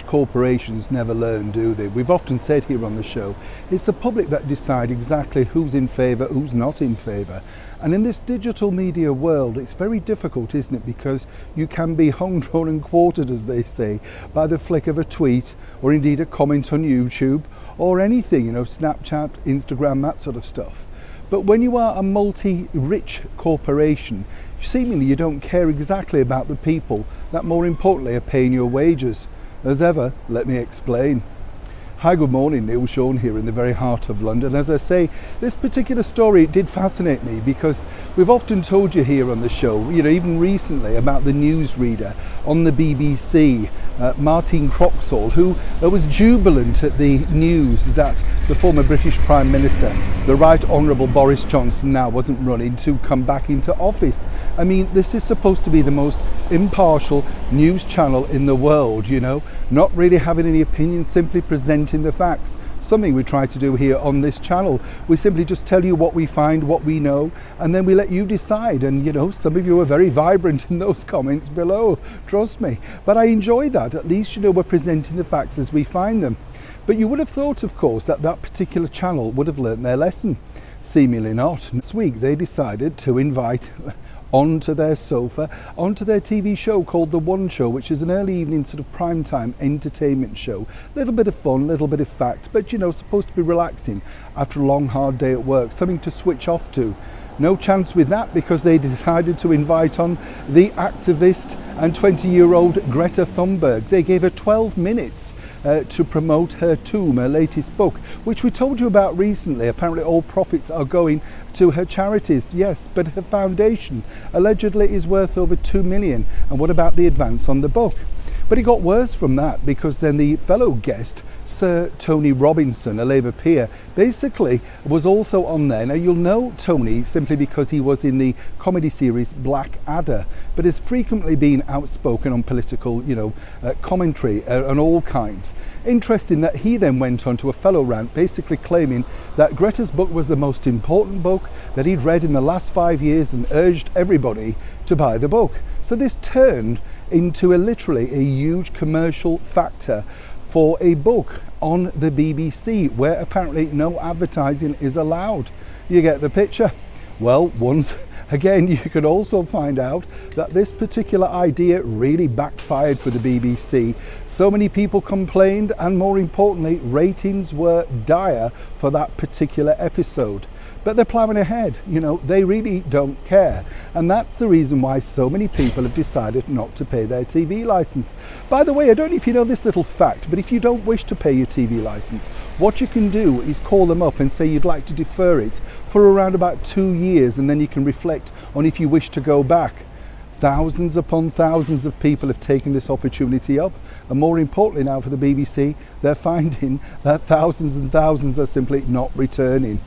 Corporations never learn, do they? We've often said here on the show, it's the public that decide exactly who's in favour, who's not in favour. And in this digital media world, it's very difficult, isn't it? Because you can be hung, drawn and quartered, as they say, by the flick of a tweet, or indeed a comment on YouTube, or anything, Snapchat, Instagram, that sort of stuff. But when you are a multi-rich corporation, seemingly you don't care exactly about the people that, more importantly, are paying your wages. As ever, let me explain. Hi, good morning, Neil Sean here in the very heart of London. As I say, this particular story did fascinate me because we've often told you here on the show, even recently, about the newsreader on the BBC, Martine Croxall, who was jubilant at the news that the former British Prime Minister, the Right Honourable Boris Johnson, now wasn't running to come back into office. I mean, this is supposed to be the most impartial news channel in the world, not really having any opinion, simply presenting the facts. Something we try to do here on this channel. We simply just tell you what we find, what we know, and then we let you decide. And some of you are very vibrant in those comments below, trust me. But I enjoy that. At least, we're presenting the facts as we find them. But you would have thought, of course, that that particular channel would have learnt their lesson. Seemingly not. This week they decided to invite onto their sofa, onto their TV show called The One Show, which is an early evening sort of primetime entertainment show. Little bit of fun, little bit of fact, but supposed to be relaxing after a long hard day at work, something to switch off to. No chance with that because they decided to invite on the activist and 20-year-old Greta Thunberg. They gave her 12 minutes to promote her Tomb, her latest book, which we told you about recently. Apparently all profits are going to her charities, yes, but her foundation allegedly is worth over 2 million. And what about the advance on the book? But it got worse from that, because then the fellow guest, Sir Tony Robinson, a Labour peer, basically was also on there. Now, you'll know Tony simply because he was in the comedy series Blackadder, but has frequently been outspoken on political, commentary and all kinds. Interesting that he then went on to a fellow rant, basically claiming that Greta's book was the most important book that he'd read in the last 5 years and urged everybody to buy the book. So this turned into literally a huge commercial factor for a book on the BBC, where apparently no advertising is allowed. You get the picture? Well, once again, you could also find out that this particular idea really backfired for the BBC. So many people complained, and more importantly, ratings were dire for that particular episode. But they're ploughing ahead, they really don't care. And that's the reason why so many people have decided not to pay their TV license. By the way, I don't know if you know this little fact, but if you don't wish to pay your TV license, what you can do is call them up and say you'd like to defer it for around about 2 years, and then you can reflect on if you wish to go back. Thousands upon thousands of people have taken this opportunity up, and more importantly now for the BBC, they're finding that thousands and thousands are simply not returning.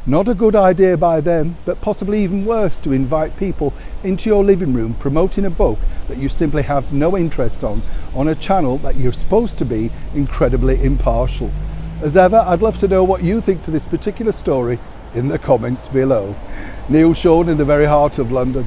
Not a good idea by them, but possibly even worse to invite people into your living room promoting a book that you simply have no interest on a channel that you're supposed to be incredibly impartial. As ever, I'd love to know what you think to this particular story in the comments below. Neil Sean in the very heart of London.